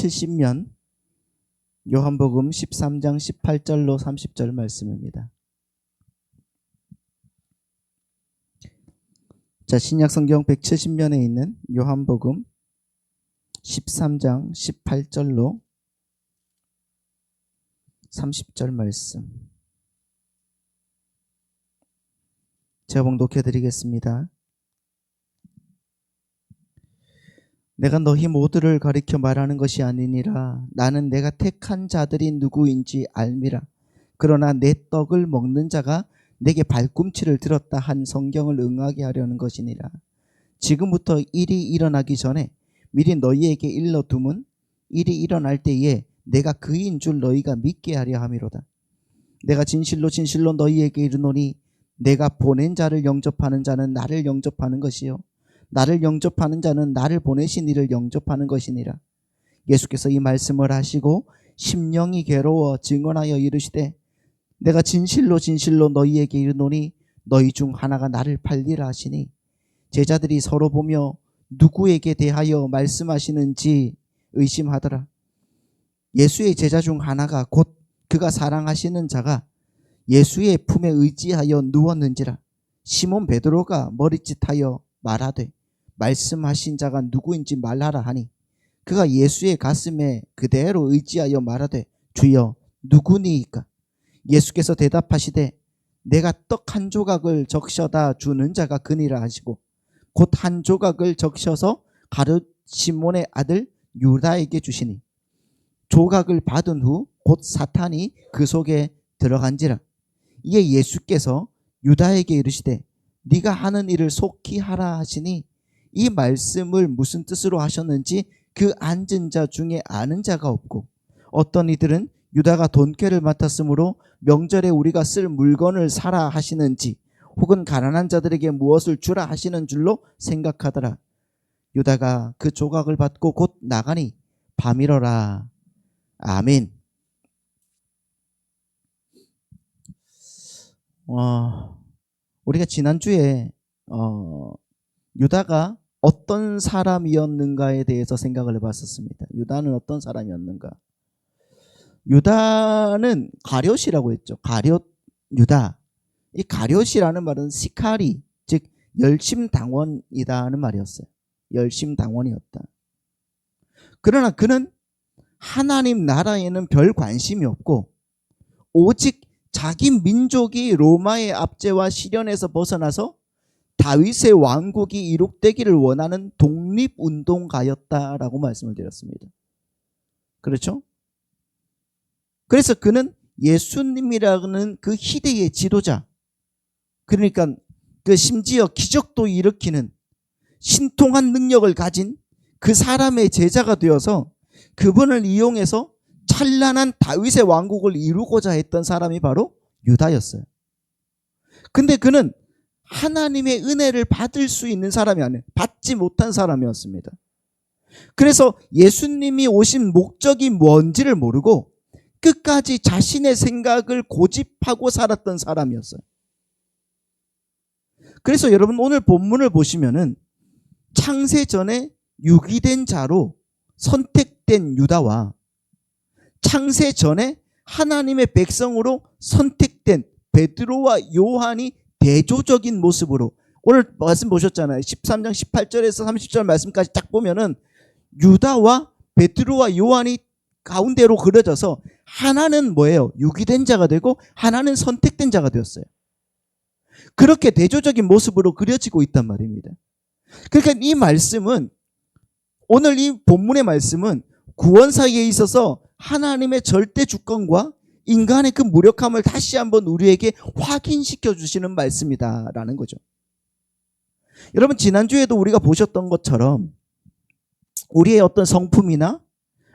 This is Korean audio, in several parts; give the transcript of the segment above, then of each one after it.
170면 요한복음 13장 18절로 30절 말씀입니다. 자, 신약성경 170면에 있는 요한복음 13장 18절로 30절 말씀 제가 봉독해 드리겠습니다. 내가 너희 모두를 가리켜 말하는 것이 아니니라. 나는 내가 택한 자들이 누구인지 알미라. 그러나 내 떡을 먹는 자가 내게 발꿈치를 들었다 한 성경을 응하게 하려는 것이니라. 지금부터 일이 일어나기 전에 미리 너희에게 일러둠은 일이 일어날 때에 내가 그인 줄 너희가 믿게 하려 함이로다. 내가 진실로 진실로 너희에게 이르노니 내가 보낸 자를 영접하는 자는 나를 영접하는 것이요 나를 영접하는 자는 나를 보내신 이를 영접하는 것이니라. 예수께서 이 말씀을 하시고 심령이 괴로워 증언하여 이르시되 내가 진실로 진실로 너희에게 이르노니 너희 중 하나가 나를 팔리라 하시니 제자들이 서로 보며 누구에게 대하여 말씀하시는지 의심하더라. 예수의 제자 중 하나가 곧 그가 사랑하시는 자가 예수의 품에 의지하여 누웠는지라. 시몬 베드로가 머리짓하여 말하되 말씀하신 자가 누구인지 말하라 하니 그가 예수의 가슴에 그대로 의지하여 말하되 주여 누구니이까? 예수께서 대답하시되 내가 떡 한 조각을 적셔다 주는 자가 그니라 하시고 곧 한 조각을 적셔서 가룟 시몬의 아들 유다에게 주시니 조각을 받은 후 곧 사탄이 그 속에 들어간지라. 이에 예수께서 유다에게 이르시되 네가 하는 일을 속히 하라 하시니 이 말씀을 무슨 뜻으로 하셨는지 그 앉은 자 중에 아는 자가 없고 어떤 이들은 유다가 돈꾀를 맡았으므로 명절에 우리가 쓸 물건을 사라 하시는지 혹은 가난한 자들에게 무엇을 주라 하시는 줄로 생각하더라. 유다가 그 조각을 받고 곧 나가니 밤이러라. 아멘. 우리가 지난주에 유다가 어떤 사람이었는가에 대해서 생각을 해봤었습니다. 유다는 어떤 사람이었는가? 유다는 가룟이라고 했죠. 가룟 유다. 이 가룟이라는 말은 시카리, 즉 열심당원이다 하는 말이었어요. 열심당원이었다. 그러나 그는 하나님 나라에는 별 관심이 없고 오직 자기 민족이 로마의 압제와 시련에서 벗어나서 다윗의 왕국이 이룩되기를 원하는 독립운동가였다라고 말씀을 드렸습니다. 그렇죠? 그래서 그는 예수님이라는 그 희대의 지도자, 그러니까 그 심지어 기적도 일으키는 신통한 능력을 가진 그 사람의 제자가 되어서 그분을 이용해서 찬란한 다윗의 왕국을 이루고자 했던 사람이 바로 유다였어요. 근데 그는 하나님의 은혜를 받을 수 있는 사람이 아니에요. 받지 못한 사람이었습니다. 그래서 예수님이 오신 목적이 뭔지를 모르고 끝까지 자신의 생각을 고집하고 살았던 사람이었어요. 그래서 여러분 오늘 본문을 보시면은 창세전에 유기된 자로 선택된 유다와 창세전에 하나님의 백성으로 선택된 베드로와 요한이 대조적인 모습으로, 오늘 말씀 보셨잖아요. 13장 18절에서 30절 말씀까지 딱 보면은 유다와 베드로와 요한이 가운데로 그려져서 하나는 뭐예요? 유기된 자가 되고 하나는 선택된 자가 되었어요. 그렇게 대조적인 모습으로 그려지고 있단 말입니다. 그러니까 이 말씀은, 오늘 이 본문의 말씀은 구원 사이에 있어서 하나님의 절대 주권과 인간의 그 무력함을 다시 한번 우리에게 확인시켜 주시는 말씀이다라는 거죠. 여러분, 지난주에도 우리가 보셨던 것처럼 우리의 어떤 성품이나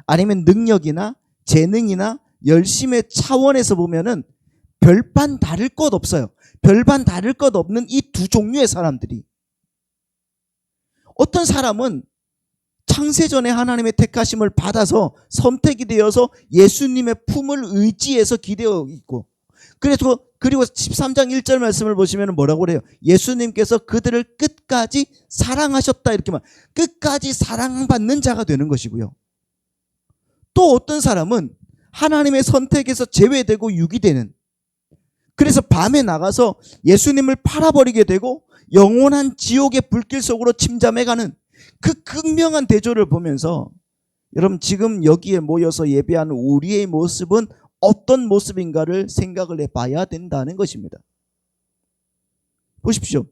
아니면 능력이나 재능이나 열심의 차원에서 보면은 별반 다를 것 없어요. 별반 다를 것 없는 이 두 종류의 사람들이, 어떤 사람은 창세전에 하나님의 택하심을 받아서 선택이 되어서 예수님의 품을 의지해서 기대어 있고, 그리고 13장 1절 말씀을 보시면 뭐라고 그래요? 예수님께서 그들을 끝까지 사랑하셨다, 이렇게 말. 끝까지 사랑받는 자가 되는 것이고요. 또 어떤 사람은 하나님의 선택에서 제외되고 유기되는, 그래서 밤에 나가서 예수님을 팔아버리게 되고 영원한 지옥의 불길 속으로 침잠해가는 그 극명한 대조를 보면서 여러분 지금 여기에 모여서 예배하는 우리의 모습은 어떤 모습인가를 생각을 해봐야 된다는 것입니다. 보십시오.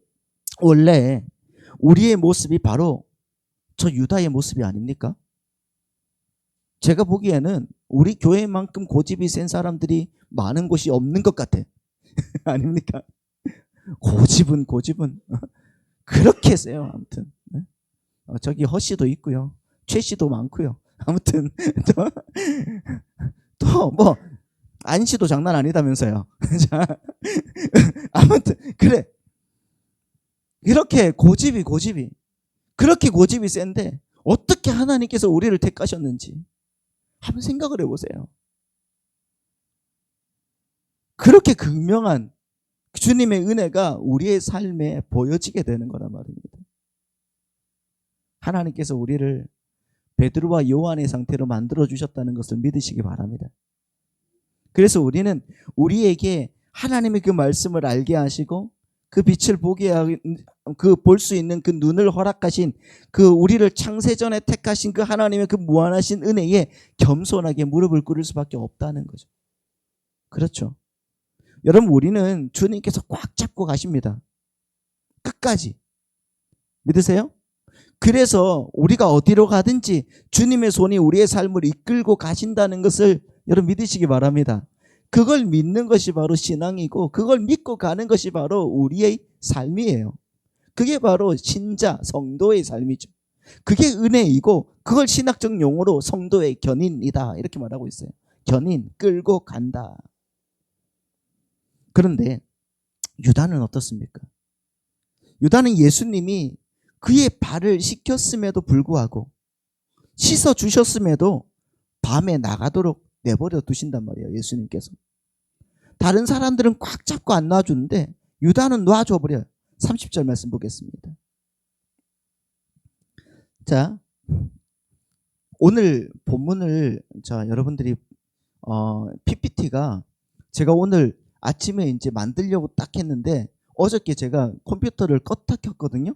원래 우리의 모습이 바로 저 유다의 모습이 아닙니까? 제가 보기에는 우리 교회만큼 고집이 센 사람들이 많은 곳이 없는 것 같아. 아닙니까? 고집은 그렇게 세요. 아무튼 저기 허씨도 있고요, 최씨도 많고요. 아무튼 또 뭐 안씨도 장난 아니다면서요. 자, 아무튼 그래, 이렇게 고집이 그렇게 고집이 센데 어떻게 하나님께서 우리를 택하셨는지 한번 생각을 해보세요. 그렇게 극명한 주님의 은혜가 우리의 삶에 보여지게 되는 거란 말입니다. 하나님께서 우리를 베드로와 요한의 상태로 만들어 주셨다는 것을 믿으시기 바랍니다. 그래서 우리는 우리에게 하나님의 그 말씀을 알게 하시고 그 빛을 보게 그 볼 수 있는 그 눈을 허락하신, 그 우리를 창세전에 택하신 그 하나님의 그 무한하신 은혜에 겸손하게 무릎을 꿇을 수밖에 없다는 거죠. 그렇죠. 여러분, 우리는 주님께서 꽉 잡고 가십니다. 끝까지. 믿으세요? 그래서 우리가 어디로 가든지 주님의 손이 우리의 삶을 이끌고 가신다는 것을 여러분 믿으시기 바랍니다. 그걸 믿는 것이 바로 신앙이고, 그걸 믿고 가는 것이 바로 우리의 삶이에요. 그게 바로 신자, 성도의 삶이죠. 그게 은혜이고, 그걸 신학적 용어로 성도의 견인이다 이렇게 말하고 있어요. 견인, 끌고 간다. 그런데 유다는 어떻습니까? 유다는 예수님이 그의 발을 씻겼음에도 불구하고, 씻어 주셨음에도 밤에 나가도록 내버려 두신단 말이에요. 예수님께서. 다른 사람들은 꽉 잡고 안 놔주는데 유다는 놔줘 버려요. 30절 말씀 보겠습니다. 자, 오늘 본문을 여러분들이 PPT가 제가 오늘 아침에 이제 만들려고 딱 했는데 어저께 제가 컴퓨터를 껐다 켰거든요.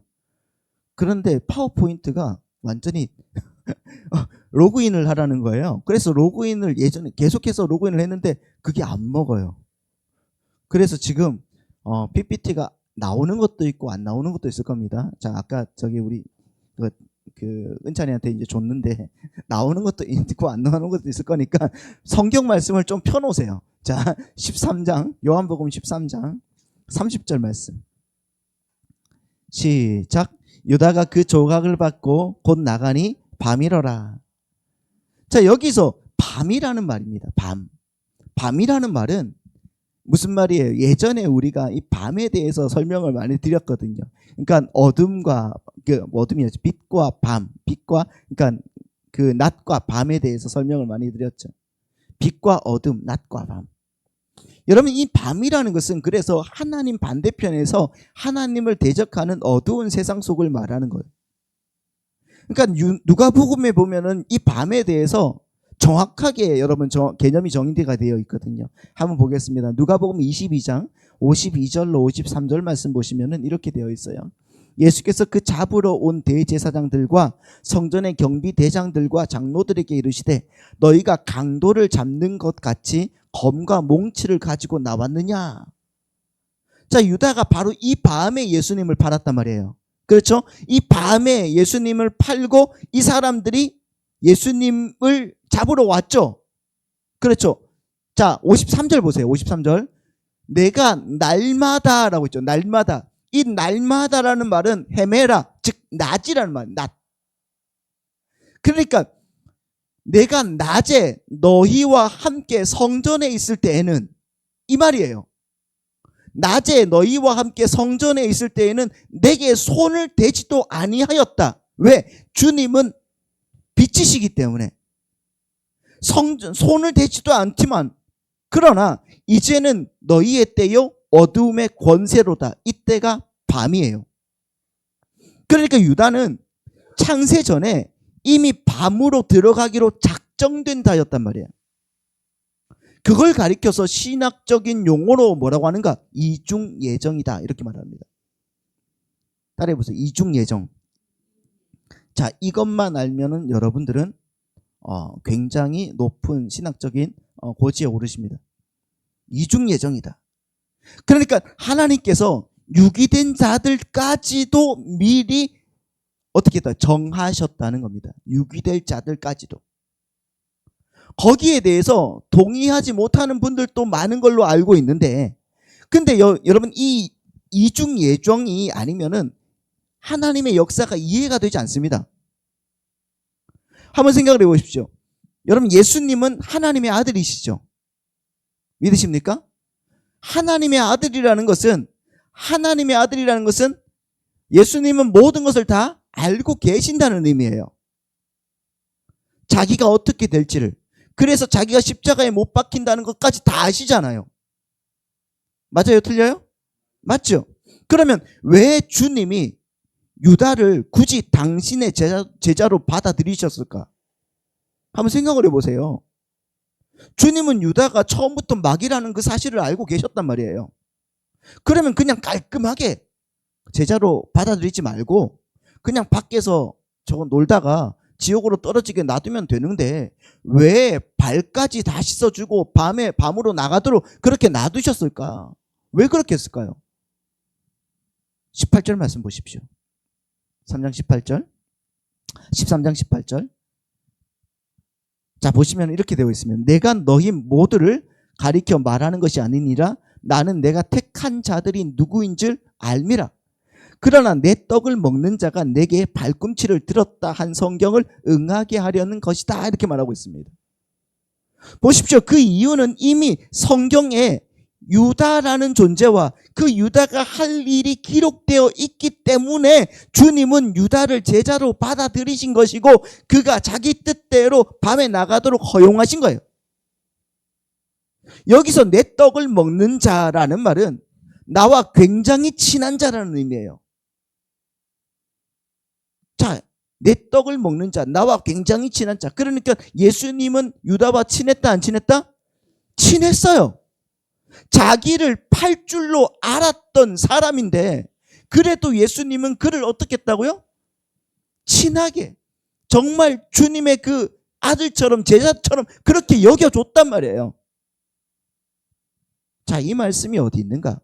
그런데 파워포인트가 완전히 로그인을 하라는 거예요. 그래서 로그인을 예전에 계속해서 로그인을 했는데 그게 안 먹어요. 그래서 지금 PPT가 나오는 것도 있고 안 나오는 것도 있을 겁니다. 자, 아까 저기 우리 그 은찬이한테 이제 줬는데 나오는 것도 있고 안 나오는 것도 있을 거니까 성경 말씀을 좀 펴놓으세요. 자, 13장, 요한복음 13장 30절 말씀. 시작. 유다가 그 조각을 받고 곧 나가니 밤이러라. 자, 여기서 밤이라는 말입니다. 밤이라는 말은 무슨 말이에요? 예전에 우리가 이 밤에 대해서 설명을 많이 드렸거든요. 그러니까 어둠과 어둠이었죠. 빛과 밤, 그러니까 그 낮과 밤에 대해서 설명을 많이 드렸죠. 빛과 어둠, 낮과 밤. 여러분, 이 밤이라는 것은 그래서 하나님 반대편에서 하나님을 대적하는 어두운 세상 속을 말하는 거예요. 그러니까 누가복음에 보면은 이 밤에 대해서 정확하게 여러분 개념이 정의가 되어 있거든요. 한번 보겠습니다. 누가복음 22장 52절로 53절 말씀 보시면은 이렇게 되어 있어요. 예수께서 그 잡으러 온 대제사장들과 성전의 경비 대장들과 장로들에게 이르시되 너희가 강도를 잡는 것 같이 검과 몽치를 가지고 나왔느냐. 자, 유다가 바로 이 밤에 예수님을 팔았단 말이에요. 그렇죠? 이 밤에 예수님을 팔고 이 사람들이 예수님을 잡으러 왔죠. 그렇죠? 자, 53절 보세요. 53절. 내가 날마다라고 했죠. 날마다. 이 날마다라는 말은 헤메라, 즉 낮이라는 말. 낮. 그러니까 내가 낮에 너희와 함께 성전에 있을 때에는, 이 말이에요. 낮에 너희와 함께 성전에 있을 때에는 내게 손을 대지도 아니하였다. 왜? 주님은 빛이시기 때문에 손을 대지도 않지만, 그러나 이제는 너희의 때요 어두움의 권세로다. 이때가 밤이에요. 그러니까 유다는 창세 전에 이미 밤으로 들어가기로 작정된 자였단 말이에요. 그걸 가리켜서 신학적인 용어로 뭐라고 하는가? 이중예정이다 이렇게 말합니다. 따라해보세요. 이중예정. 자, 이것만 알면은 여러분들은 굉장히 높은 신학적인 고지에 오르십니다. 이중예정이다. 그러니까 하나님께서 유기된 자들까지도 미리 어떻게 했다? 정하셨다는 겁니다. 유기될 자들까지도. 거기에 대해서 동의하지 못하는 분들도 많은 걸로 알고 있는데, 근데 여러분 이 이중예정이 아니면은 하나님의 역사가 이해가 되지 않습니다. 한번 생각을 해보십시오. 여러분 예수님은 하나님의 아들이시죠? 믿으십니까? 하나님의 아들이라는 것은 예수님은 모든 것을 다 알고 계신다는 의미예요. 자기가 어떻게 될지를. 그래서 자기가 십자가에 못 박힌다는 것까지 다 아시잖아요. 맞아요? 틀려요? 맞죠? 그러면 왜 주님이 유다를 굳이 당신의 제자로 받아들이셨을까? 한번 생각을 해보세요. 주님은 유다가 처음부터 마귀라는 그 사실을 알고 계셨단 말이에요. 그러면 그냥 깔끔하게 제자로 받아들이지 말고 그냥 밖에서 저거 놀다가 지옥으로 떨어지게 놔두면 되는데 왜 발까지 다 씻어주고 밤으로 나가도록 그렇게 놔두셨을까? 왜 그렇게 했을까요? 18절 말씀 보십시오. 3장 18절 13장 18절. 자, 보시면 이렇게 되어 있으면 내가 너희 모두를 가리켜 말하는 것이 아니니라. 나는 내가 택한 자들이 누구인 줄 알미라. 그러나 내 떡을 먹는 자가 내게 발꿈치를 들었다 한 성경을 응하게 하려는 것이다 이렇게 말하고 있습니다. 보십시오. 그 이유는 이미 성경에 유다라는 존재와 그 유다가 할 일이 기록되어 있기 때문에 주님은 유다를 제자로 받아들이신 것이고 그가 자기 뜻대로 밤에 나가도록 허용하신 거예요. 여기서 내 떡을 먹는 자라는 말은 나와 굉장히 친한 자라는 의미예요. 자, 내 떡을 먹는 자, 나와 굉장히 친한 자. 그러니까 예수님은 유다와 친했다 안 친했다? 친했어요. 자기를 팔 줄로 알았던 사람인데 그래도 예수님은 그를 어떻게 했다고요? 친하게 정말 주님의 그 아들처럼 제자처럼 그렇게 여겨줬단 말이에요. 자, 이 말씀이 어디 있는가?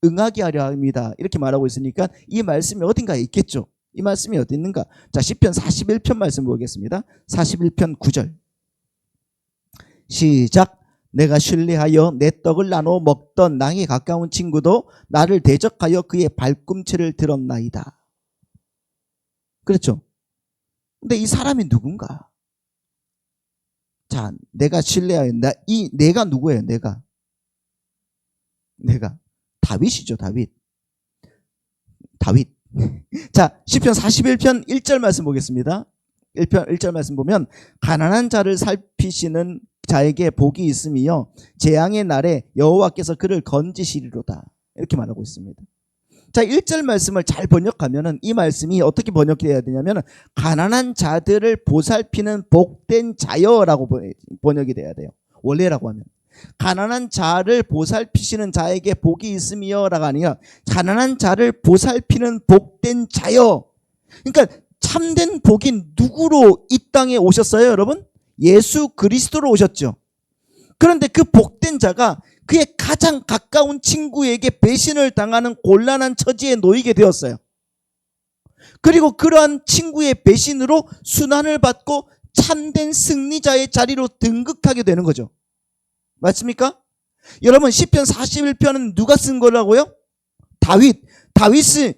응하게 하려 합니다 이렇게 말하고 있으니까 이 말씀이 어딘가에 있겠죠. 이 말씀이 어디 있는가? 자, 시편 41편 말씀 보겠습니다. 41편 9절 시작. 내가 신뢰하여 내 떡을 나눠 먹던 나에 가까운 친구도 나를 대적하여 그의 발꿈치를 들었나이다. 그렇죠? 근데 이 사람이 누군가? 자, 내가 신뢰하여 내가 누구예요? 내가 다윗이죠. 다윗. 자, 시편 41편 1절 말씀 보겠습니다. 1절 말씀 보면 가난한 자를 살피시는 자에게 복이 있으며 재앙의 날에 여호와께서 그를 건지시리로다 이렇게 말하고 있습니다. 자, 1절 말씀을 잘 번역하면은 이 말씀이 어떻게 번역돼야 되냐면 가난한 자들을 보살피는 복된 자여라고 번역이 돼야 돼요. 원래라고 하면 가난한 자를 보살피시는 자에게 복이 있으며라가 아니라 가난한 자를 보살피는 복된 자여. 그러니까 참된 복인 누구로 이 땅에 오셨어요, 여러분? 예수 그리스도로 오셨죠. 그런데 그 복된 자가 그의 가장 가까운 친구에게 배신을 당하는 곤란한 처지에 놓이게 되었어요. 그리고 그러한 친구의 배신으로 순환을 받고 참된 승리자의 자리로 등극하게 되는 거죠. 맞습니까? 여러분 시편 41편은 누가 쓴 거라고요? 다윗이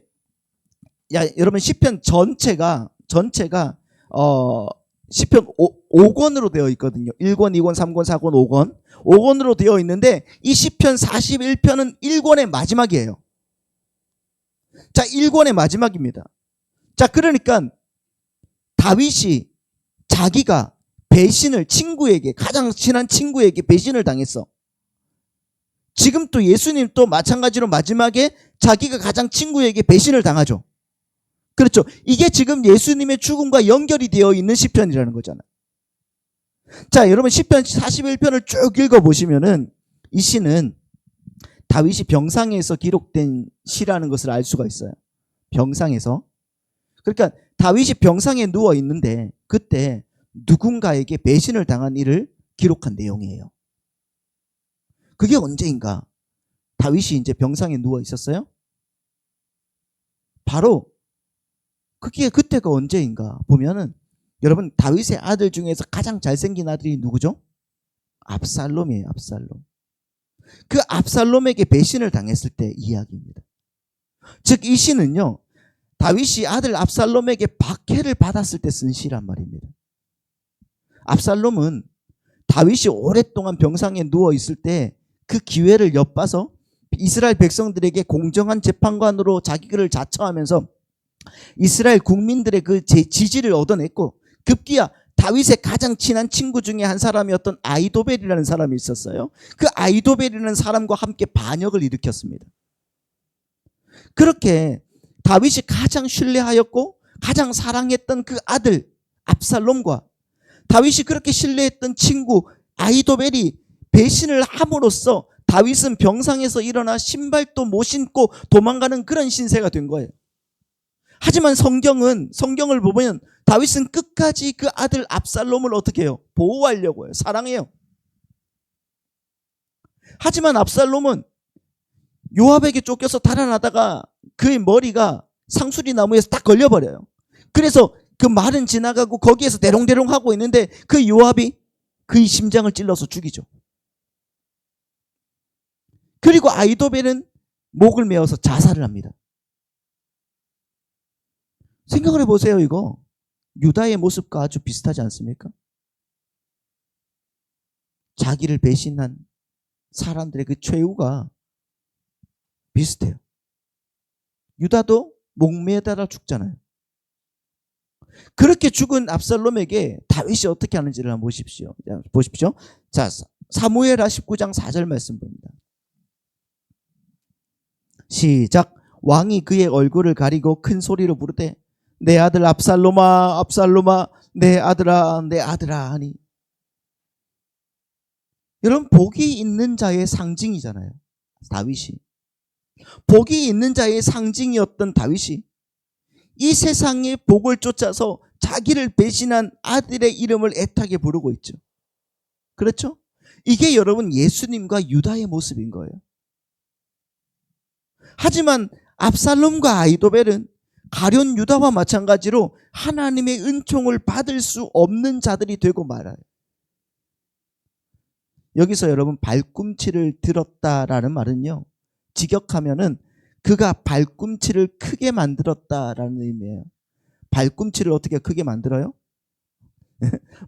여러분 시편 전체가 시편 5권으로 되어 있거든요. 1권, 2권, 3권, 4권, 5권. 5권으로 되어 있는데 이 시편 41편은 1권의 마지막이에요. 자, 1권의 마지막입니다. 자, 그러니까 다윗이 자기가 가장 친한 친구에게 배신을 당했어. 지금 또 예수님 또 마찬가지로 마지막에 자기가 가장 친구에게 배신을 당하죠. 그렇죠. 이게 지금 예수님의 죽음과 연결이 되어 있는 시편이라는 거잖아요. 자, 여러분 시편 41편을 쭉 읽어보시면은 이 시는 다윗이 병상에서 기록된 시라는 것을 알 수가 있어요. 병상에서. 그러니까 다윗이 병상에 누워 있는데 그때 누군가에게 배신을 당한 일을 기록한 내용이에요. 그게 언제인가? 다윗이 이제 병상에 누워 있었어요. 바로 그때가 언제인가 보면은 여러분 다윗의 아들 중에서 가장 잘생긴 아들이 누구죠? 압살롬이에요. 압살롬. 그 압살롬에게 배신을 당했을 때 이야기입니다. 즉 이 시는요, 다윗이 아들 압살롬에게 박해를 받았을 때 쓴 시란 말입니다. 압살롬은 다윗이 오랫동안 병상에 누워 있을 때 그 기회를 엿봐서 이스라엘 백성들에게 공정한 재판관으로 자기를 자처하면서 이스라엘 국민들의 그 지지를 얻어냈고, 급기야 다윗의 가장 친한 친구 중에 한 사람이었던 아히도벨이라는 사람이 있었어요. 그 아히도벨이라는 사람과 함께 반역을 일으켰습니다. 그렇게 다윗이 가장 신뢰하였고 가장 사랑했던 그 아들 압살롬과 다윗이 그렇게 신뢰했던 친구 아히도벨이 배신을 함으로써 다윗은 병상에서 일어나 신발도 못 신고 도망가는 그런 신세가 된 거예요. 하지만 성경을 보면 다윗은 끝까지 그 아들 압살롬을 어떻게 해요? 보호하려고 해요. 사랑해요. 하지만 압살롬은 요압에게 쫓겨서 달아나다가 그의 머리가 상수리 나무에서 딱 걸려버려요. 그래서 그 말은 지나가고 거기에서 대롱대롱 하고 있는데 그 요압이 그의 심장을 찔러서 죽이죠. 그리고 아히도벨은 목을 메어서 자살을 합니다. 생각을 해보세요. 이거 유다의 모습과 아주 비슷하지 않습니까? 자기를 배신한 사람들의 그 최후가 비슷해요. 유다도 목매달아 죽잖아요. 그렇게 죽은 압살롬에게 다윗이 어떻게 하는지를 한번 보십시오. 자, 사무엘하 19장 4절 말씀 봅니다. 시작. 왕이 그의 얼굴을 가리고 큰 소리로 부르되 내 아들 압살롬아 압살롬아 내 아들아 내 아들아 하니. 여러분 복이 있는 자의 상징이잖아요. 다윗이. 복이 있는 자의 상징이었던 다윗이 이 세상의 복을 쫓아서 자기를 배신한 아들의 이름을 애타게 부르고 있죠. 그렇죠? 이게 여러분 예수님과 유다의 모습인 거예요. 하지만 압살롬과 아히도벨은 가룟 유다와 마찬가지로 하나님의 은총을 받을 수 없는 자들이 되고 말아요. 여기서 여러분 발꿈치를 들었다라는 말은요, 직역하면은 그가 발꿈치를 크게 만들었다라는 의미예요. 발꿈치를 어떻게 크게 만들어요?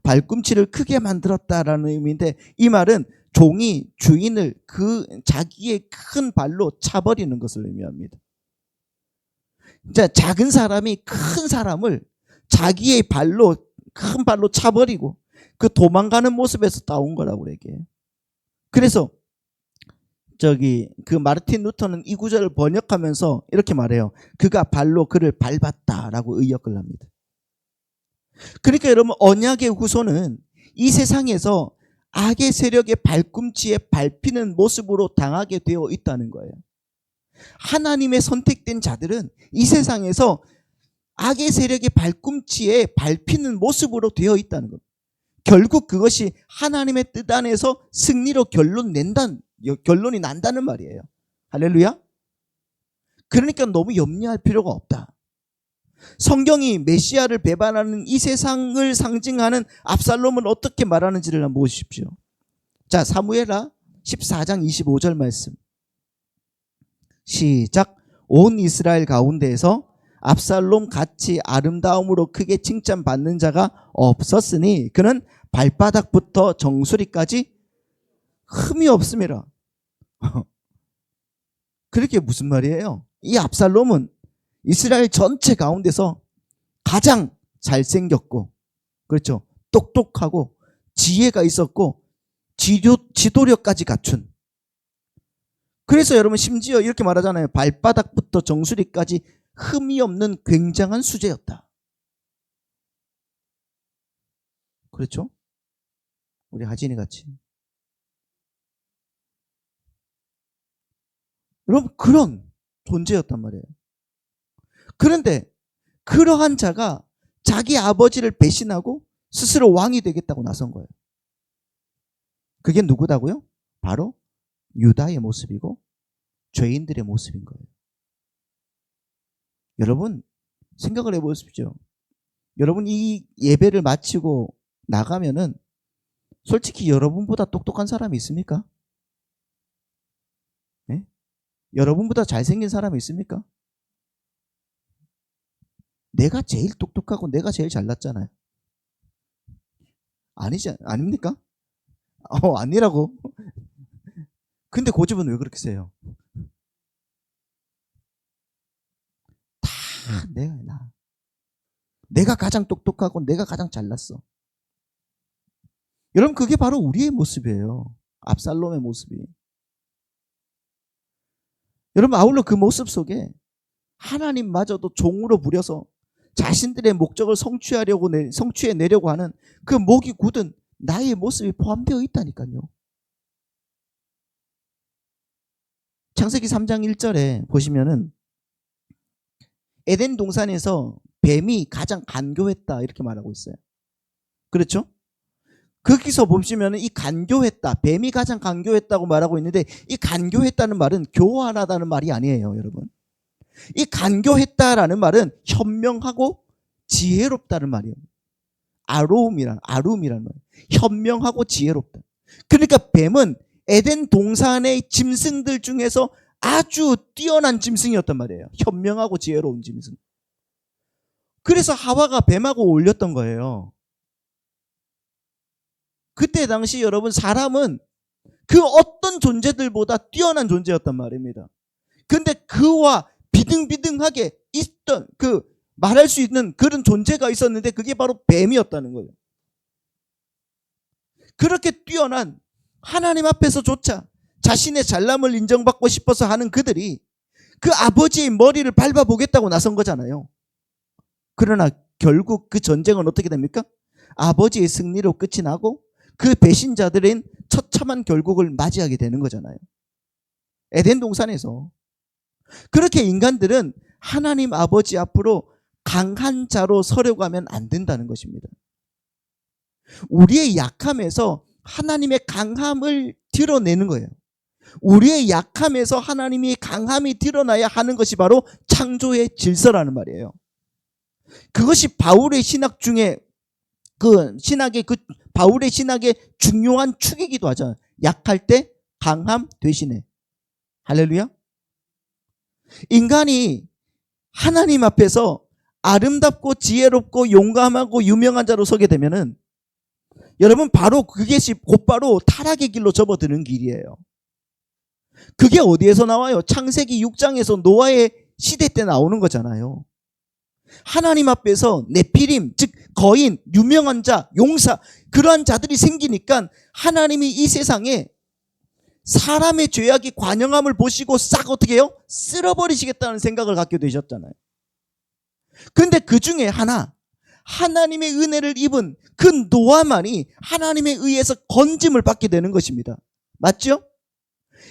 발꿈치를 크게 만들었다라는 의미인데 이 말은 종이 주인을 그 자기의 큰 발로 차버리는 것을 의미합니다. 자, 작은 사람이 큰 사람을 자기의 발로 큰 발로 차버리고 그 도망가는 모습에서 따온 거라고 얘기해요. 그래서 그 마르틴 루터는 이 구절을 번역하면서 이렇게 말해요. 그가 발로 그를 밟았다라고 의역을 합니다. 그러니까 여러분 언약의 후손은 이 세상에서 악의 세력의 발꿈치에 밟히는 모습으로 당하게 되어 있다는 거예요. 하나님의 선택된 자들은 이 세상에서 악의 세력의 발꿈치에 밟히는 모습으로 되어 있다는 겁니다. 결국 그것이 하나님의 뜻 안에서 승리로 결론이 난다는 말이에요. 할렐루야. 그러니까 너무 염려할 필요가 없다. 성경이 메시아를 배반하는 이 세상을 상징하는 압살롬을 어떻게 말하는지를 한번 보십시오. 자, 사무엘하 14장 25절 말씀. 시작. 온 이스라엘 가운데에서 압살롬 같이 아름다움으로 크게 칭찬받는 자가 없었으니 그는 발바닥부터 정수리까지 흠이 없음이라. 그렇게 무슨 말이에요? 이 압살롬은 이스라엘 전체 가운데서 가장 잘생겼고, 그렇죠, 똑똑하고 지혜가 있었고 지도력까지 갖춘. 그래서 여러분 심지어 이렇게 말하잖아요. 발바닥부터 정수리까지 흠이 없는 굉장한 수제였다. 그렇죠? 우리 하진이 같이. 여러분 그런 존재였단 말이에요. 그런데 그러한 자가 자기 아버지를 배신하고 스스로 왕이 되겠다고 나선 거예요. 그게 누구다고요? 바로 유다의 모습이고 죄인들의 모습인 거예요. 여러분 생각을 해보십시오. 여러분 이 예배를 마치고 나가면은 솔직히 여러분보다 똑똑한 사람이 있습니까? 네? 여러분보다 잘생긴 사람이 있습니까? 내가 제일 똑똑하고 내가 제일 잘났잖아요. 아닙니까? 아니라고. 근데 고집은 왜 그렇게 세요? 다 내가 가장 똑똑하고 내가 가장 잘났어. 여러분 그게 바로 우리의 모습이에요. 압살롬의 모습이. 여러분 아울러 그 모습 속에 하나님마저도 종으로 부려서 자신들의 목적을 성취해내려고 하는 그 목이 굳은 나의 모습이 포함되어 있다니까요. 창세기 3장 1절에 보시면은 에덴 동산에서 뱀이 가장 간교했다 이렇게 말하고 있어요. 그렇죠? 거기서 보시면 이 간교했다, 뱀이 가장 간교했다고 말하고 있는데 이 간교했다는 말은 교활하다는 말이 아니에요, 여러분. 이 간교했다라는 말은 현명하고 지혜롭다는 말이에요. 아름이라는 말이에요. 현명하고 지혜롭다. 그러니까 뱀은 에덴 동산의 짐승들 중에서 아주 뛰어난 짐승이었단 말이에요. 현명하고 지혜로운 짐승. 그래서 하와가 뱀하고 어울렸던 거예요. 그때 당시 여러분 사람은 그 어떤 존재들보다 뛰어난 존재였단 말입니다. 근데 그와 비등비등하게 있던 그 말할 수 있는 그런 존재가 있었는데 그게 바로 뱀이었다는 거예요. 그렇게 뛰어난 하나님 앞에서조차 자신의 잘남을 인정받고 싶어서 하는 그들이 그 아버지의 머리를 밟아보겠다고 나선 거잖아요. 그러나 결국 그 전쟁은 어떻게 됩니까? 아버지의 승리로 끝이 나고 그 배신자들은 처참한 결국을 맞이하게 되는 거잖아요. 에덴 동산에서. 그렇게 인간들은 하나님 아버지 앞으로 강한 자로 서려고 하면 안 된다는 것입니다. 우리의 약함에서 하나님의 강함을 드러내는 거예요. 우리의 약함에서 하나님의 강함이 드러나야 하는 것이 바로 창조의 질서라는 말이에요. 그것이 바울의 신학 중에 바울의 신학의 중요한 축이기도 하죠. 약할 때 강함 대신에. 할렐루야. 인간이 하나님 앞에서 아름답고 지혜롭고 용감하고 유명한 자로 서게 되면은 여러분 바로 그것이 곧바로 타락의 길로 접어드는 길이에요. 그게 어디에서 나와요? 창세기 6장에서 노아의 시대 때 나오는 거잖아요. 하나님 앞에서 네피림, 즉 거인, 유명한 자, 용사, 그러한 자들이 생기니까 하나님이 이 세상에 사람의 죄악이 관영함을 보시고 싹 어떻게 해요? 쓸어버리시겠다는 생각을 갖게 되셨잖아요. 근데 그 중에 하나님의 은혜를 입은 그 노아만이 하나님에 의해서 건짐을 받게 되는 것입니다. 맞죠?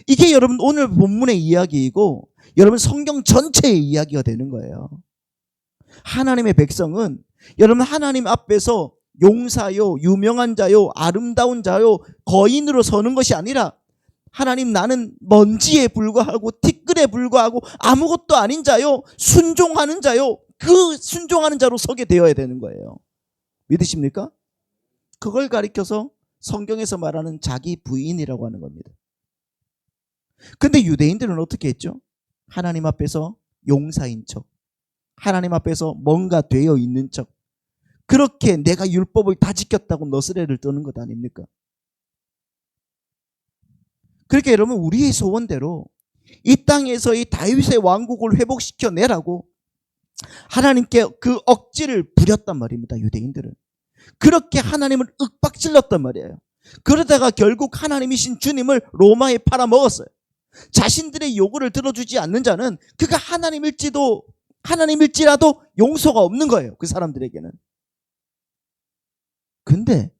이게 여러분 오늘 본문의 이야기이고 여러분 성경 전체의 이야기가 되는 거예요. 하나님의 백성은 여러분 하나님 앞에서 용사요, 유명한 자요, 아름다운 자요, 거인으로 서는 것이 아니라 하나님 나는 먼지에 불과하고 티끌에 불과하고 아무것도 아닌 자요, 순종하는 자요, 그 순종하는 자로 서게 되어야 되는 거예요. 믿으십니까? 그걸 가리켜서 성경에서 말하는 자기 부인이라고 하는 겁니다. 근데 유대인들은 어떻게 했죠? 하나님 앞에서 용사인 척, 하나님 앞에서 뭔가 되어 있는 척, 그렇게 내가 율법을 다 지켰다고 너스레를 떠는 것 아닙니까? 그렇게 여러분 우리의 소원대로 이 땅에서 이 다윗의 왕국을 회복시켜내라고 하나님께 그 억지를 부렸단 말입니다. 유대인들은 그렇게 하나님을 윽박질렀단 말이에요. 그러다가 결국 하나님이신 주님을 로마에 팔아먹었어요. 자신들의 요구를 들어주지 않는 자는 그가 하나님일지라도 용서가 없는 거예요. 그 사람들에게는. 근데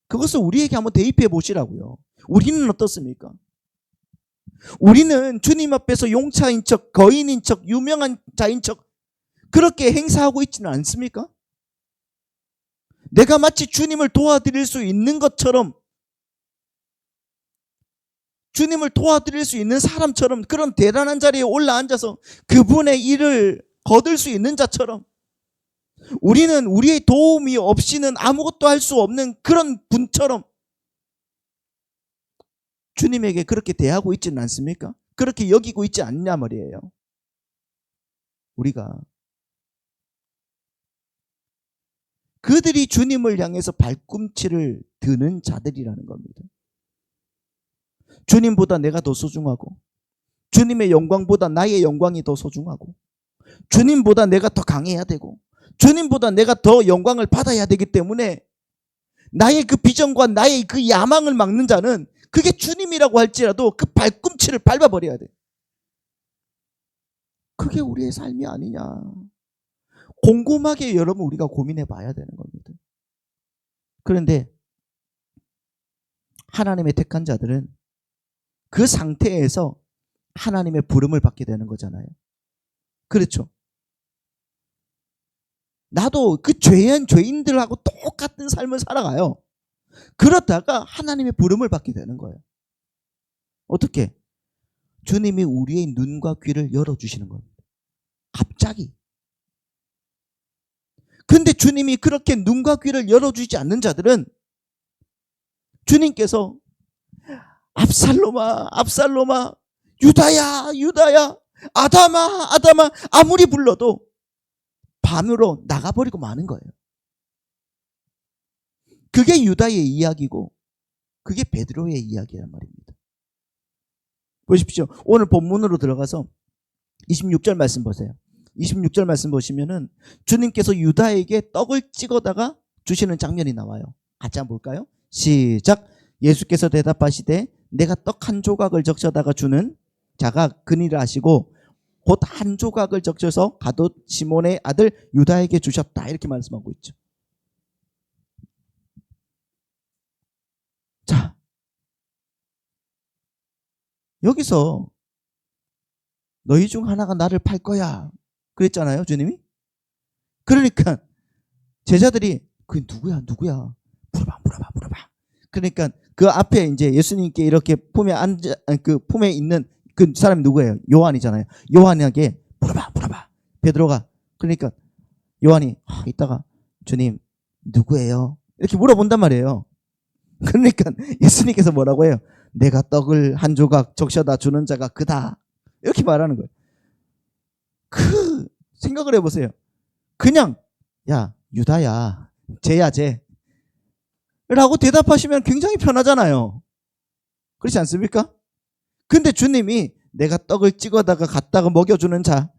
그것을 우리에게 한번 대입해 보시라고요. 우리는 어떻습니까? 우리는 주님 앞에서 용차인 척, 거인인 척, 유명한 자인 척 그렇게 행사하고 있지는 않습니까? 내가 마치 주님을 도와드릴 수 있는 것처럼, 주님을 도와드릴 수 있는 사람처럼, 그런 대단한 자리에 올라앉아서 그분의 일을 거둘 수 있는 자처럼, 우리는 우리의 도움이 없이는 아무것도 할 수 없는 그런 분처럼 주님에게 그렇게 대하고 있지는 않습니까? 그렇게 여기고 있지 않냐 말이에요. 우리가 그들이 주님을 향해서 발꿈치를 드는 자들이라는 겁니다. 주님보다 내가 더 소중하고, 주님의 영광보다 나의 영광이 더 소중하고, 주님보다 내가 더 강해야 되고, 주님보다 내가 더 영광을 받아야 되기 때문에 나의 그 비전과 나의 그 야망을 막는 자는, 그게 주님이라고 할지라도 그 발꿈치를 밟아버려야 돼. 그게 우리의 삶이 아니냐. 곰곰하게 여러분 우리가 고민해 봐야 되는 겁니다. 그런데 하나님의 택한 자들은 그 상태에서 하나님의 부름을 받게 되는 거잖아요. 그렇죠? 나도 그 죄인들하고 똑같은 삶을 살아가요. 그러다가 하나님의 부름을 받게 되는 거예요. 어떻게? 주님이 우리의 눈과 귀를 열어주시는 겁니다. 갑자기. 근데 주님이 그렇게 눈과 귀를 열어주지 않는 자들은 주님께서 압살롬아, 압살롬아, 유다야, 유다야, 아담아, 아담아 아무리 불러도 밤으로 나가버리고 마는 거예요. 그게 유다의 이야기고 그게 베드로의 이야기란 말입니다. 보십시오. 오늘 본문으로 들어가서 26절 말씀 보세요. 26절 말씀 보시면은 주님께서 유다에게 떡을 찍어다가 주시는 장면이 나와요. 같이 한번 볼까요? 시작. 예수께서 대답하시되 내가 떡 한 조각을 적셔다가 주는 자가 그니라 하시고 곧 한 조각을 적셔서 가룟 시몬의 아들 유다에게 주셨다. 이렇게 말씀하고 있죠. 자, 여기서 너희 중 하나가 나를 팔 거야 그랬잖아요, 주님이. 그러니까 제자들이 그 누구야 물어봐. 그러니까 그 앞에 이제 예수님께 이렇게 품에 앉아, 그 품에 있는 그 사람이 누구예요? 요한이잖아요. 요한에게 물어봐. 베드로가. 그러니까 요한이 이따가 주님 누구예요? 이렇게 물어본단 말이에요. 그러니까 예수님께서 뭐라고 해요? 내가 떡을 한 조각 적셔다 주는 자가 그다. 이렇게 말하는 거예요. 그 생각을 해보세요. 그냥 야 유다야 쟤야 쟤 라고 대답하시면 굉장히 편하잖아요. 그렇지 않습니까? 근데 주님이 내가 떡을 찍어다가 갖다가 먹여주는 자,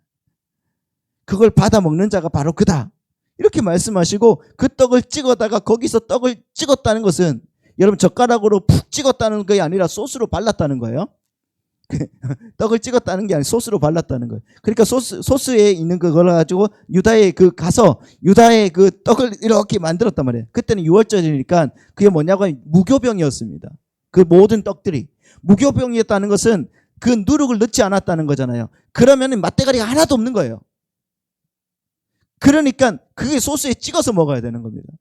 그걸 받아 먹는 자가 바로 그다 이렇게 말씀하시고, 그 떡을 찍어다가 거기서 떡을 찍었다는 것은 여러분 젓가락으로 푹 찍었다는 게 아니라 소스로 발랐다는 거예요. 떡을 찍었다는 게 아니라 소스로 발랐다는 거예요. 그러니까 소스에 있는 그걸 가지고 유다의 그 가서 유다의 그 떡을 이렇게 만들었단 말이에요. 그때는 6월절이니까 그게 뭐냐고 하면 무교병이었습니다. 그 모든 떡들이 무교병이었다는 것은 그 누룩을 넣지 않았다는 거잖아요. 그러면 맛대가리가 하나도 없는 거예요. 그러니까 그게 소스에 찍어서 먹어야 되는 겁니다.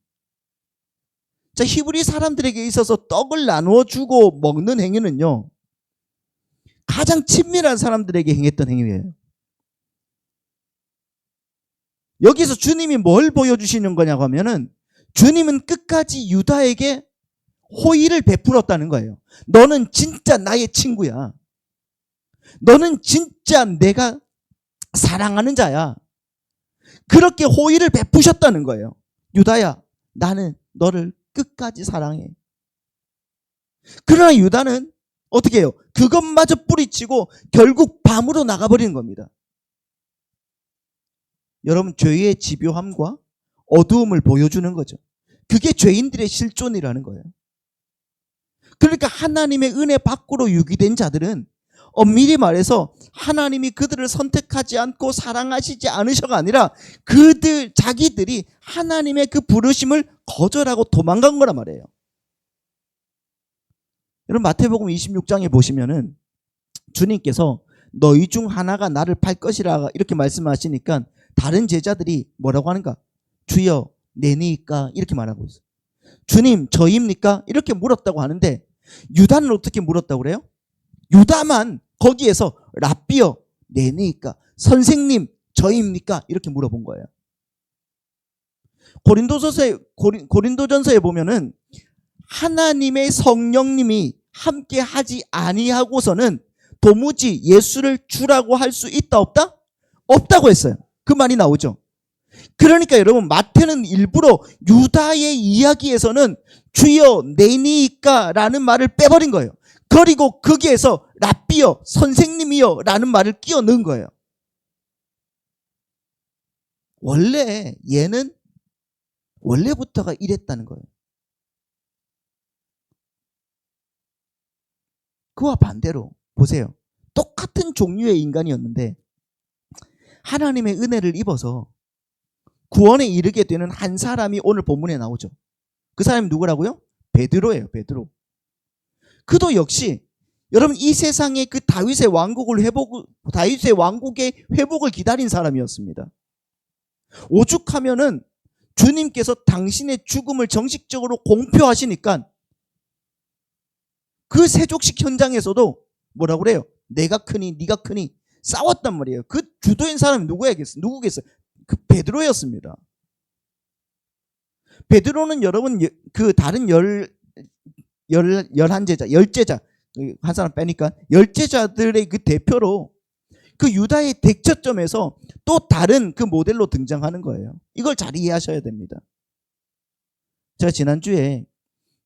자, 히브리 사람들에게 있어서 떡을 나누어 주고 먹는 행위는요, 가장 친밀한 사람들에게 행했던 행위예요. 여기서 주님이 뭘 보여주시는 거냐고 하면은 주님은 끝까지 유다에게 호의를 베풀었다는 거예요. 너는 진짜 나의 친구야. 너는 진짜 내가 사랑하는 자야. 그렇게 호의를 베푸셨다는 거예요. 유다야, 나는 너를 끝까지 사랑해. 그러나 유다는 어떻게 해요? 그것마저 뿌리치고 결국 밤으로 나가버리는 겁니다. 여러분, 죄의 집요함과 어두움을 보여주는 거죠. 그게 죄인들의 실존이라는 거예요. 그러니까 하나님의 은혜 밖으로 유기된 자들은 엄밀히 말해서 하나님이 그들을 선택하지 않고 사랑하시지 않으셔가 아니라 자기들이 하나님의 그 부르심을 거절하고 도망간 거란 말이에요. 여러분 마태복음 26장에 보시면은 주님께서 너희 중 하나가 나를 팔 것이라 이렇게 말씀하시니까 다른 제자들이 뭐라고 하는가? 주여 내니까 이렇게 말하고 있어요. 주님 저입니까? 이렇게 물었다고 하는데 유다는 어떻게 물었다고 그래요? 유다만 거기에서 랍비여 내니까 선생님 저입니까? 이렇게 물어본 거예요. 고린도전서에 보면은 하나님의 성령님이 함께 하지 아니하고서는 도무지 예수를 주라고 할 수 있다 없다? 없다고 했어요. 그 말이 나오죠. 그러니까 여러분 마태는 일부러 유다의 이야기에서는 주여 내니까 라는 말을 빼버린 거예요. 그리고 거기에서 랍비여 선생님이여 라는 말을 끼워 넣은 거예요. 원래 얘는 원래부터가 이랬다는 거예요. 그와 반대로 보세요. 똑같은 종류의 인간이었는데 하나님의 은혜를 입어서 구원에 이르게 되는 한 사람이 오늘 본문에 나오죠. 그 사람이 누구라고요? 베드로예요. 베드로. 그도 역시 여러분 이 세상의 그 다윗의 왕국의 회복을 기다린 사람이었습니다. 오죽하면은 주님께서 당신의 죽음을 정식적으로 공표하시니까 그 세족식 현장에서도 뭐라고 그래요? 내가 크니 네가 크니 싸웠단 말이에요. 그 주도인 사람이 누구겠어요? 그 베드로였습니다. 베드로는 여러분 그 다른 열한 제자, 열제자 한 사람 빼니까 열제자들의 그 대표로 그 유다의 대처점에서 또 다른 그 모델로 등장하는 거예요. 이걸 잘 이해하셔야 됩니다. 제가 지난주에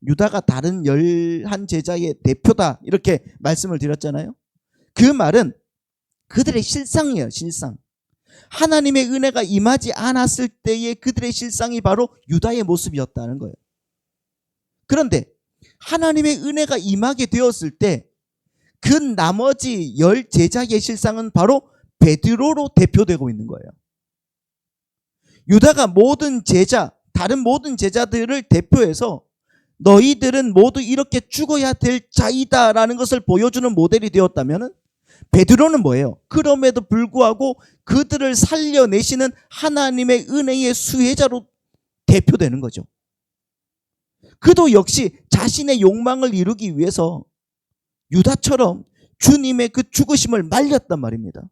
유다가 다른 열한 제자의 대표다 이렇게 말씀을 드렸잖아요. 그 말은 그들의 실상이에요. 실상. 하나님의 은혜가 임하지 않았을 때의 그들의 실상이 바로 유다의 모습이었다는 거예요. 그런데 하나님의 은혜가 임하게 되었을 때 그 나머지 열 제자의 실상은 바로 베드로로 대표되고 있는 거예요. 유다가 모든 제자, 다른 모든 제자들을 대표해서 너희들은 모두 이렇게 죽어야 될 자이다라는 것을 보여주는 모델이 되었다면 베드로는 뭐예요? 그럼에도 불구하고 그들을 살려내시는 하나님의 은혜의 수혜자로 대표되는 거죠. 그도 역시 자신의 욕망을 이루기 위해서 유다처럼 주님의 그 죽으심을 말렸단 말입니다.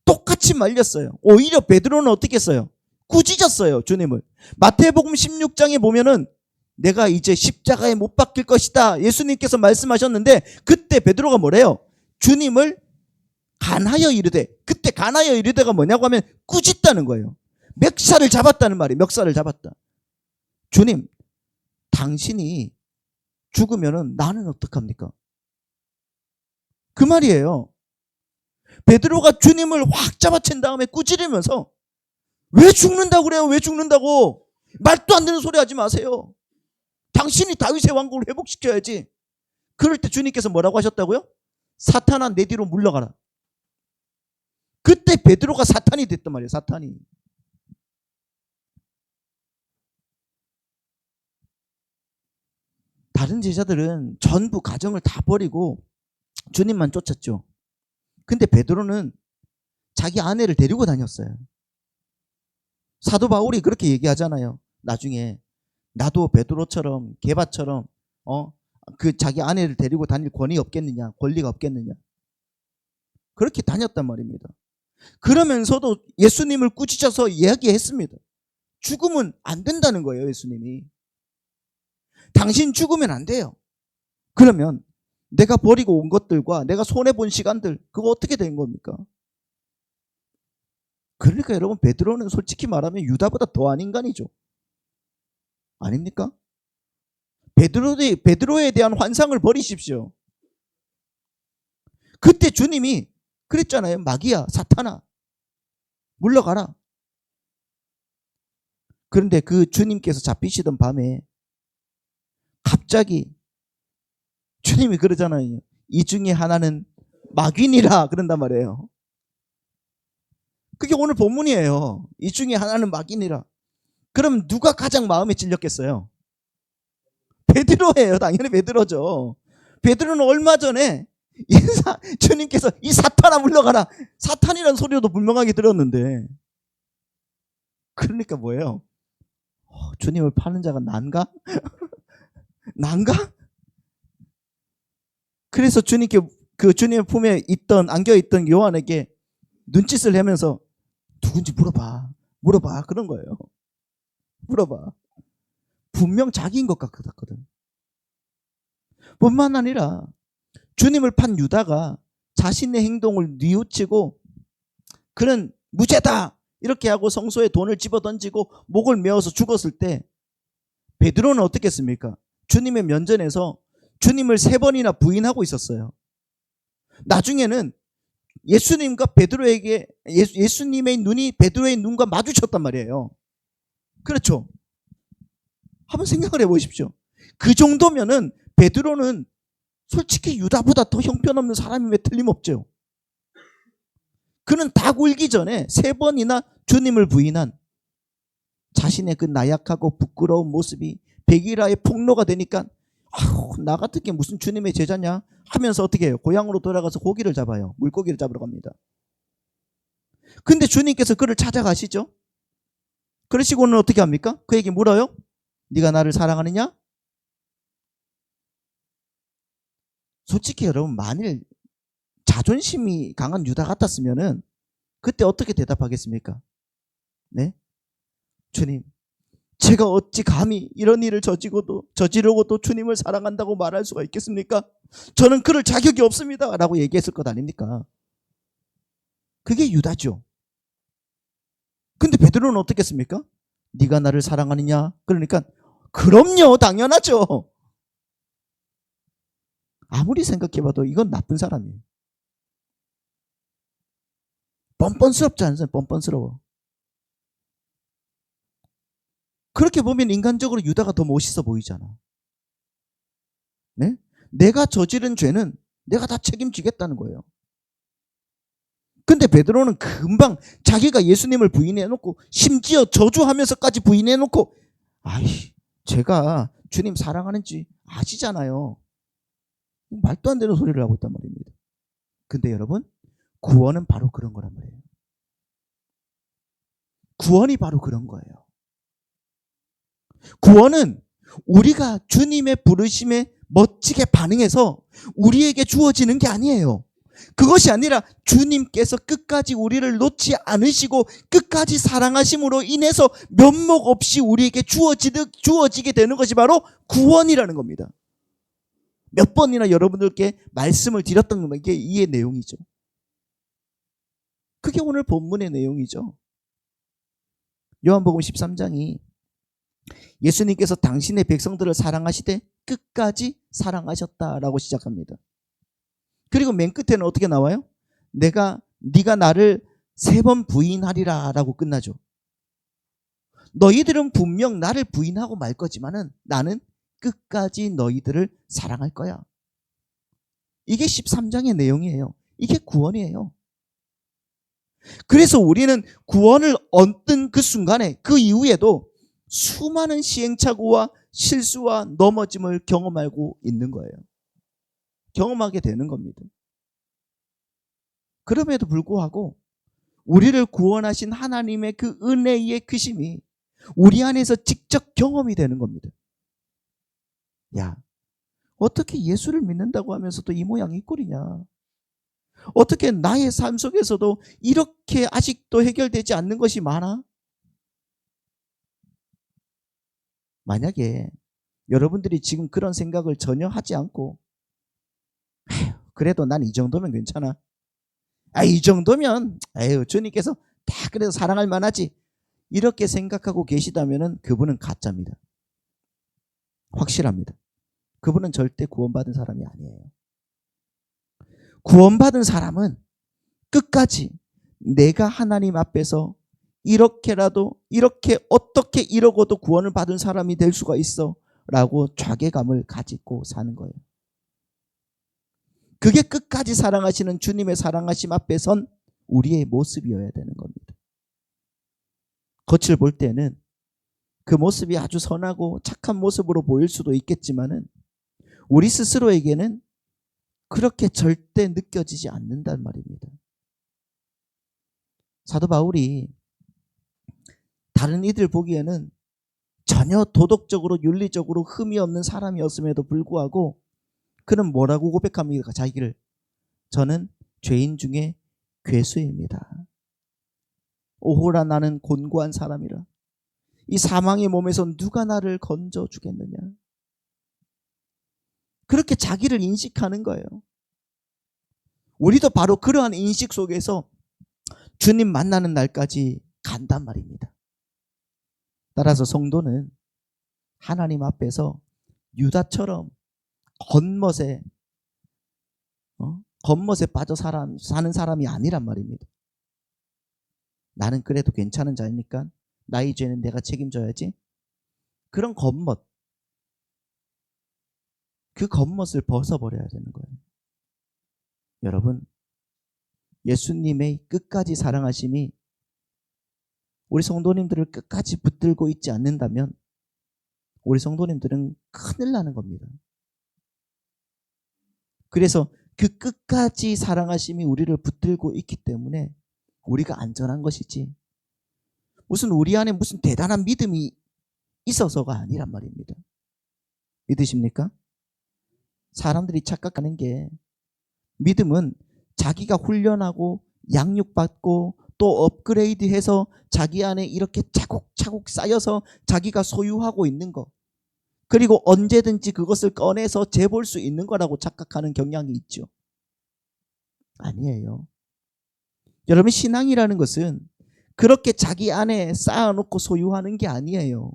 똑같이 말렸어요. 오히려 베드로는 어떻게 했어요? 꾸짖었어요. 주님을. 마태복음 16장에 보면은 내가 이제 십자가에 못 박힐 것이다 예수님께서 말씀하셨는데 그때 베드로가 뭐래요? 주님을 간하여 이르되, 그때 간하여 이르되가 뭐냐고 하면 꾸짖다는 거예요. 멱살을 잡았다는 말이에요. 멱살을 잡았다. 주님 당신이 죽으면은 나는 어떡합니까? 그 말이에요. 베드로가 주님을 확 잡아챈 다음에 꾸지르면서 왜 죽는다고 그래요? 왜 죽는다고? 말도 안 되는 소리 하지 마세요. 당신이 다윗의 왕국을 회복시켜야지. 그럴 때 주님께서 뭐라고 하셨다고요? 사탄아 내 뒤로 물러가라. 그때 베드로가 사탄이 됐단 말이에요. 사탄이. 다른 제자들은 전부 가정을 다 버리고 주님만 쫓았죠. 근데 베드로는 자기 아내를 데리고 다녔어요. 사도 바울이 그렇게 얘기하잖아요. 나중에 나도 베드로처럼 게바처럼 그 자기 아내를 데리고 다닐 권위가 없겠느냐, 권리가 없겠느냐. 그렇게 다녔단 말입니다. 그러면서도 예수님을 꾸짖어서 이야기했습니다. 죽으면 안 된다는 거예요. 예수님이. 당신 죽으면 안 돼요. 그러면 내가 버리고 온 것들과 내가 손해본 시간들 그거 어떻게 된 겁니까? 그러니까 여러분 베드로는 솔직히 말하면 유다보다 더한 인간이죠. 아닙니까? 베드로에 대한 환상을 버리십시오. 그때 주님이 그랬잖아요. 마귀야 사탄아 물러가라. 그런데 그 주님께서 잡히시던 밤에 갑자기 주님이 그러잖아요. 이 중에 하나는 마귀니라 그런단 말이에요. 그게 오늘 본문이에요. 이 중에 하나는 마귀니라. 그럼 누가 가장 마음에 찔렸겠어요? 베드로예요. 당연히 베드로죠. 베드로는 얼마 전에 주님께서 이 사탄아 물러가라. 사탄이라는 소리도 분명하게 들었는데, 그러니까 뭐예요? 주님을 파는 자가 난가? 난가? 그래서 주님께 그 주님의 품에 있던 안겨 있던 요한에게 눈짓을 하면서 누군지 물어봐 그런 거예요. 물어봐. 분명 자기인 것 같거든. 뿐만 아니라 주님을 판 유다가 자신의 행동을 뉘우치고 그는 무죄다 이렇게 하고 성소에 돈을 집어던지고 목을 메어서 죽었을 때 베드로는 어떻게 했습니까? 주님의 면전에서 주님을 3번이나 부인하고 있었어요. 나중에는 예수님과 베드로에게 예수님의 눈이 베드로의 눈과 마주쳤단 말이에요. 그렇죠? 한번 생각을 해보십시오. 그 정도면은 베드로는 솔직히 유다보다 더 형편없는 사람임에 틀림없죠. 그는 닭 울기 전에 3번이나 주님을 부인한 자신의 그 나약하고 부끄러운 모습이 백일화의 폭로가 되니까 나 같은 게 무슨 주님의 제자냐 하면서 어떻게 해요? 고향으로 돌아가서 고기를 잡아요. 물고기를 잡으러 갑니다. 근데 주님께서 그를 찾아가시죠. 그러시고는 어떻게 합니까? 그에게 물어요. 네가 나를 사랑하느냐? 솔직히 여러분, 만일 자존심이 강한 유다 같았으면은 그때 어떻게 대답하겠습니까? 네? 주님, 제가 어찌 감히 이런 일을 저지르고도 주님을 사랑한다고 말할 수가 있겠습니까? 저는 그럴 자격이 없습니다 라고 얘기했을 것 아닙니까? 그게 유다죠. 근데 베드로는 어떻게 했습니까? 네가 나를 사랑하느냐? 그러니까 그럼요, 당연하죠. 아무리 생각해봐도 이건 나쁜 사람이에요. 뻔뻔스럽지 않아요? 뻔뻔스러워. 그렇게 보면 인간적으로 유다가 더 멋있어 보이잖아. 네? 내가 저지른 죄는 내가 다 책임지겠다는 거예요. 근데 베드로는 금방 자기가 예수님을 부인해놓고 심지어 저주하면서까지 부인해놓고 제가 주님 사랑하는지 아시잖아요. 말도 안 되는 소리를 하고 있단 말입니다. 근데 여러분, 구원은 바로 그런 거란 말이에요. 구원이 바로 그런 거예요. 구원은 우리가 주님의 부르심에 멋지게 반응해서 우리에게 주어지는 게 아니에요. 그것이 아니라 주님께서 끝까지 우리를 놓지 않으시고 끝까지 사랑하심으로 인해서 면목 없이 우리에게 주어지게 되는 것이 바로 구원이라는 겁니다. 몇 번이나 여러분들께 말씀을 드렸던 게 이의 내용이죠. 그게 오늘 본문의 내용이죠. 요한복음 13장이 예수님께서 당신의 백성들을 사랑하시되 끝까지 사랑하셨다라고 시작합니다. 그리고 맨 끝에는 어떻게 나와요? 네가 나를 3번 부인하리라 라고 끝나죠. 너희들은 분명 나를 부인하고 말 거지만은 나는 끝까지 너희들을 사랑할 거야. 이게 13장의 내용이에요. 이게 구원이에요. 그래서 우리는 구원을 얻은 그 순간에 그 이후에도 수많은 시행착오와 실수와 넘어짐을 경험하고 있는 거예요. 경험하게 되는 겁니다. 그럼에도 불구하고 우리를 구원하신 하나님의 그 은혜의 크심이 우리 안에서 직접 경험이 되는 겁니다. 야, 어떻게 예수를 믿는다고 하면서도 이 모양 이 꼴이냐? 어떻게 나의 삶 속에서도 이렇게 아직도 해결되지 않는 것이 많아? 만약에 여러분들이 지금 그런 생각을 전혀 하지 않고 그래도 난 이 정도면 괜찮아. 이 정도면 주님께서 다 그래도 사랑할 만하지. 이렇게 생각하고 계시다면 그분은 가짜입니다. 확실합니다. 그분은 절대 구원받은 사람이 아니에요. 구원받은 사람은 끝까지 내가 하나님 앞에서 이렇게 어떻게 이러고도 구원을 받은 사람이 될 수가 있어 라고 자괴감을 가지고 사는 거예요. 그게 끝까지 사랑하시는 주님의 사랑하심 앞에 선 우리의 모습이어야 되는 겁니다. 겉을 볼 때는 그 모습이 아주 선하고 착한 모습으로 보일 수도 있겠지만은 우리 스스로에게는 그렇게 절대 느껴지지 않는단 말입니다. 사도 바울이 다른 이들 보기에는 전혀 도덕적으로 윤리적으로 흠이 없는 사람이었음에도 불구하고 그는 뭐라고 고백합니까? 자기를 저는 죄인 중에 괴수입니다. 오호라 나는 곤고한 사람이라. 이 사망의 몸에서 누가 나를 건져 주겠느냐. 그렇게 자기를 인식하는 거예요. 우리도 바로 그러한 인식 속에서 주님 만나는 날까지 간단 말입니다. 따라서 성도는 하나님 앞에서 유다처럼 겉멋에 빠져 사는 사람이 아니란 말입니다. 나는 그래도 괜찮은 자니까 나의 죄는 내가 책임져야지. 그런 겉멋, 그 겉멋을 벗어버려야 되는 거예요. 여러분, 예수님의 끝까지 사랑하심이 우리 성도님들을 끝까지 붙들고 있지 않는다면 우리 성도님들은 큰일 나는 겁니다. 그래서 그 끝까지 사랑하심이 우리를 붙들고 있기 때문에 우리가 안전한 것이지 무슨 우리 안에 무슨 대단한 믿음이 있어서가 아니란 말입니다. 믿으십니까? 사람들이 착각하는 게 믿음은 자기가 훈련하고 양육받고 또 업그레이드해서 자기 안에 이렇게 차곡차곡 쌓여서 자기가 소유하고 있는 거, 그리고 언제든지 그것을 꺼내서 재볼 수 있는 거라고 착각하는 경향이 있죠. 아니에요. 여러분, 신앙이라는 것은 그렇게 자기 안에 쌓아놓고 소유하는 게 아니에요.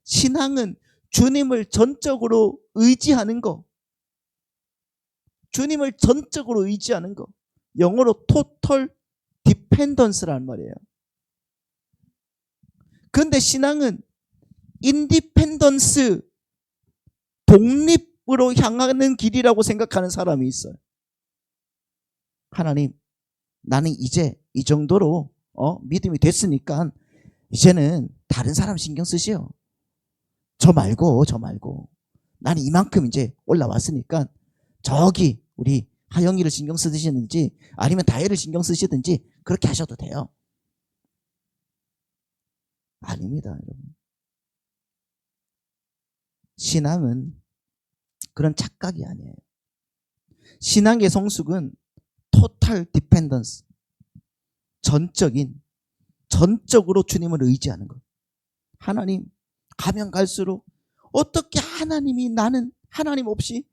신앙은 주님을 전적으로 의지하는 거, 주님을 전적으로 의지하는 거, 영어로 total dependence라는 말이에요. 그런데 신앙은 independence, 독립으로 향하는 길이라고 생각하는 사람이 있어요. 하나님, 나는 이제 이 정도로 믿음이 됐으니까 이제는 다른 사람 신경 쓰시오. 저 말고 나는 이만큼 이제 올라왔으니까 저기 우리 하영이를 신경 쓰시든지 아니면 다혜를 신경 쓰시든지 그렇게 하셔도 돼요. 아닙니다, 여러분. 신앙은 그런 착각이 아니에요. 신앙의 성숙은 total dependence, 전적으로 주님을 의지하는 것. 하나님, 가면 갈수록 어떻게 하나님이 나는 하나님 없이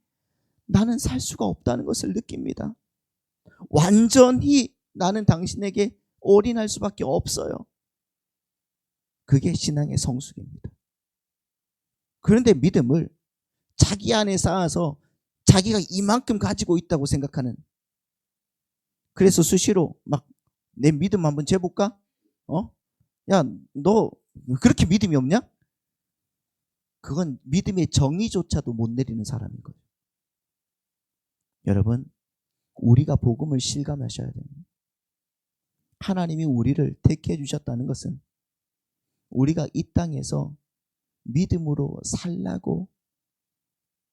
나는 살 수가 없다는 것을 느낍니다. 완전히 나는 당신에게 올인할 수밖에 없어요. 그게 신앙의 성숙입니다. 그런데 믿음을 자기 안에 쌓아서 자기가 이만큼 가지고 있다고 생각하는, 그래서 수시로 막 내 믿음 한번 재볼까? 야, 너 그렇게 믿음이 없냐? 그건 믿음의 정의조차도 못 내리는 사람인 거예요. 여러분, 우리가 복음을 실감하셔야 됩니다. 하나님이 우리를 택해 주셨다는 것은 우리가 이 땅에서 믿음으로 살라고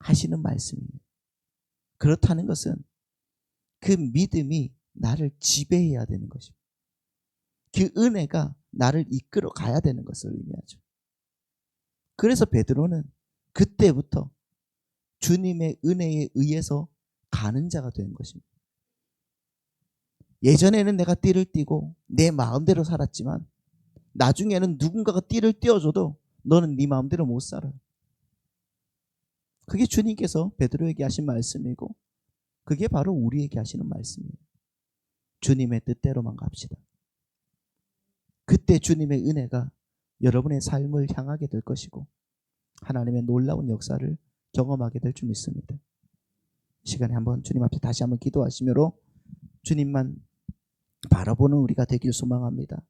하시는 말씀이에요. 그렇다는 것은 그 믿음이 나를 지배해야 되는 것입니다. 그 은혜가 나를 이끌어 가야 되는 것을 의미하죠. 그래서 베드로는 그때부터 주님의 은혜에 의해서 가는 자가 된 것입니다. 예전에는 내가 띠를 띠고 내 마음대로 살았지만 나중에는 누군가가 띠를 띄워줘도 너는 네 마음대로 못 살아. 그게 주님께서 베드로에게 하신 말씀이고 그게 바로 우리에게 하시는 말씀이에요. 주님의 뜻대로만 갑시다. 그때 주님의 은혜가 여러분의 삶을 향하게 될 것이고 하나님의 놀라운 역사를 경험하게 될 줄 믿습니다. 이 시간에 한번 주님 앞에 다시 한번 기도하시므로 주님만 바라보는 우리가 되길 소망합니다.